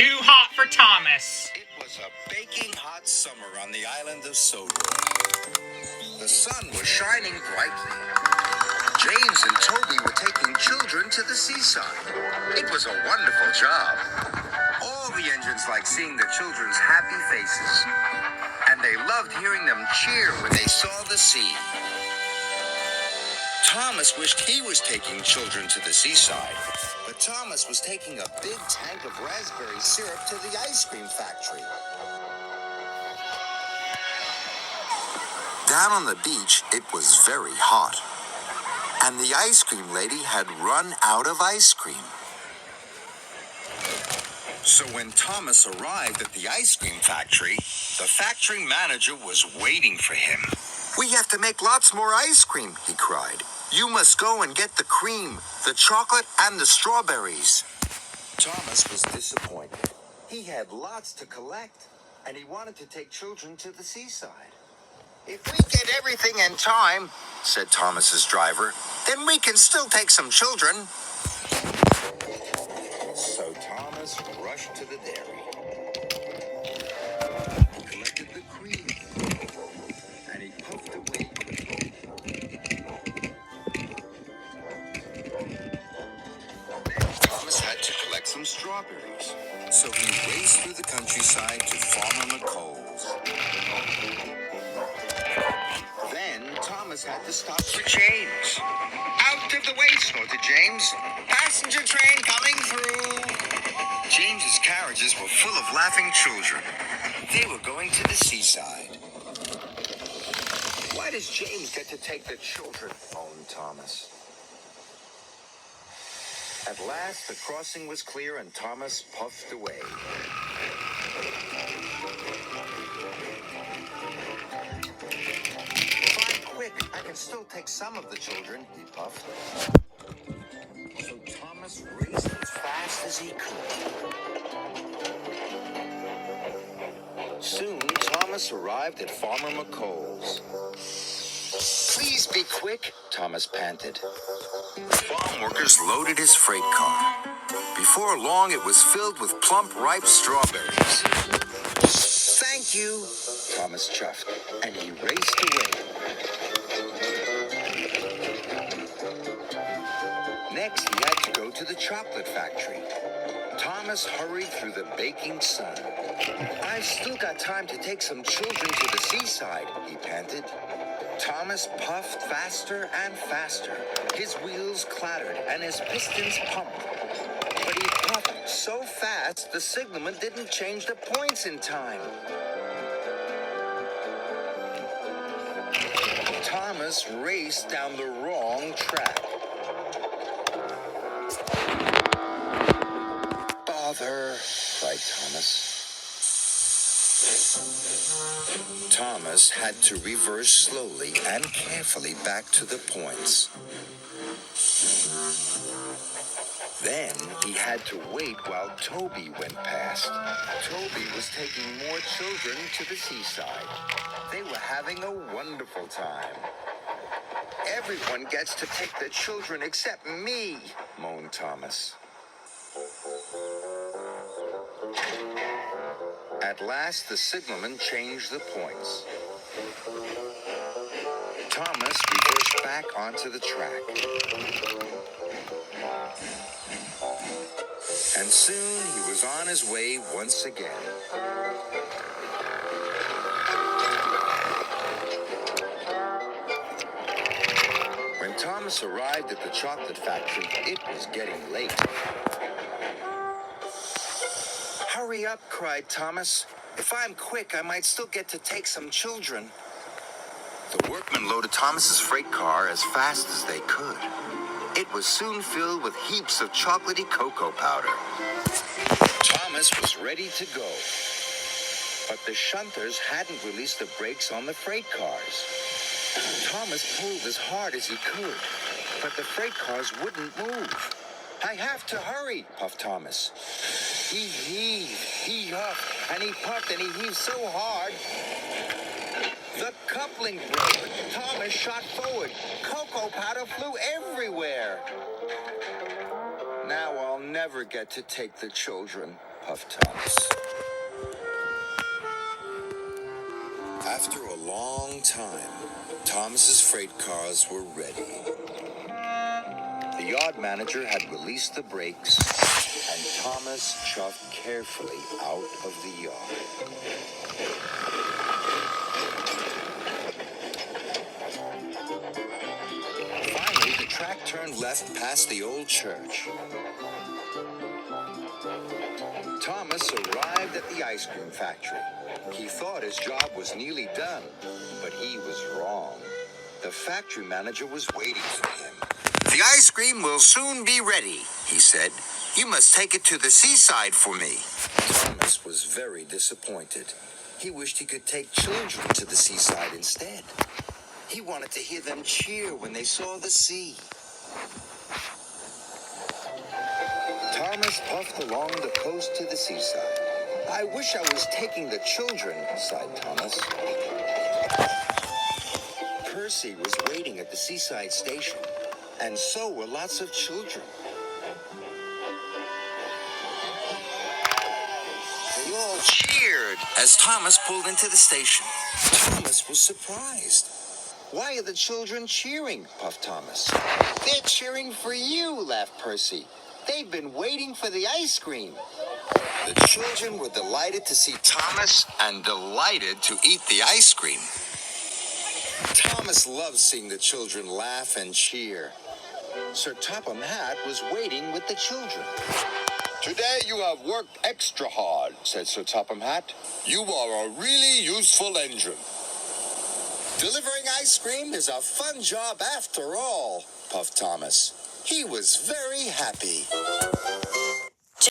Too hot for Thomas. It was a baking hot summer on the island of Soda. The sun was shining brightly. James and Toby were taking children to the seaside. It was a wonderful job. All the engines liked seeing the children's happy faces, and they loved hearing them cheer when they saw the sea. Thomas wished he was taking children to the seaside, but Thomas was taking a big tank of raspberry syrup to the ice cream factory. Down on the beach, it was very hot, and the ice cream lady had run out of ice cream. So when Thomas arrived at the ice cream factory, the factory manager was waiting for him. "We have to make lots more ice cream," he cried. "You must go and get the cream, the chocolate, and the strawberries." Thomas was disappointed. He had lots to collect, and he wanted to take children to the seaside. "If we get everything in time," said Thomas's driver, "then we can still take some children." So Thomas rushed to the dairy. He collected the cream, and he puffed away quickly. Thomas had to collect some strawberries, so he raced through the countryside to Farmer McColl's. Then Thomas had to stop for James. "Out of the way," snorted James. "Passenger train coming through." James's carriages were full of laughing children. They were going to the seaside. "Why does James get to take the children?" moaned Thomas. At last, the crossing was clear, and Thomas puffed away. "If I'm quick, I can still take some of the children," he puffed. So Thomas raced as fast as he could. Soon, Thomas arrived at Farmer McColl's. "Please be quick," Thomas panted. Farm workers loaded his freight car. Before long, it was filled with plump, ripe strawberries. "Thank you," Thomas chuffed, and he raced away. Next, he had to go to the chocolate factory. Thomas hurried through the baking sun. "I've still got time to take some children to the seaside," he panted. Thomas puffed faster and faster. His wheels clattered and his pistons pumped. But he puffed so fast, the signalman didn't change the points in time. Thomas raced down the wrong track. "Bother," cried Thomas. Thomas had to reverse slowly and carefully back to the points. Then he had to wait while Toby went past. Toby was taking more children to the seaside. They were having a wonderful time. "Everyone gets to take the children except me," moaned Thomas. At last, the signalman changed the points. Thomas reversed back onto the track. And soon he was on his way once again. When Thomas arrived at the chocolate factory, it was getting late. "Hurry up," cried Thomas. "If I'm quick, I might still get to take some children." The workmen loaded Thomas's freight car as fast as they could. It was soon filled with heaps of chocolatey cocoa powder. Thomas was ready to go. But the shunters hadn't released the brakes on the freight cars. Thomas pulled as hard as he could, but the freight cars wouldn't move. "I have to hurry," puffed Thomas. He heaved, he huffed, and he puffed, and he heaved so hard. The coupling broke. Thomas shot forward. Cocoa powder flew everywhere. Now I'll never get to take the children, puffed Thomas. After a long time, Thomas's freight cars were ready. The yard manager had released the brakes, and Thomas shoved carefully out of the yard. Finally, the track turned left past the old church. Thomas arrived at the ice cream factory. He thought his job was nearly done, but he was wrong. The factory manager was waiting for him. "The ice cream will soon be ready," he said. "You must take it to the seaside for me." Thomas was very disappointed. He wished he could take children to the seaside instead. He wanted to hear them cheer when they saw the sea. Thomas puffed along the coast to the seaside. "I wish I was taking the children," sighed Thomas. Percy was waiting at the seaside station, and so were lots of children. They all cheered as Thomas pulled into the station. Thomas was surprised. "Why are the children cheering?" puffed Thomas. "They're cheering for you," laughed Percy. "They've been waiting for the ice cream." The children were delighted to see Thomas and delighted to eat the ice cream. Thomas loved seeing the children laugh and cheer. Sir Topham Hatt was waiting with the children. "Today you have worked extra hard," said Sir Topham Hatt. "You are a really useful engine." "Delivering ice cream is a fun job after all," puffed Thomas. He was very happy.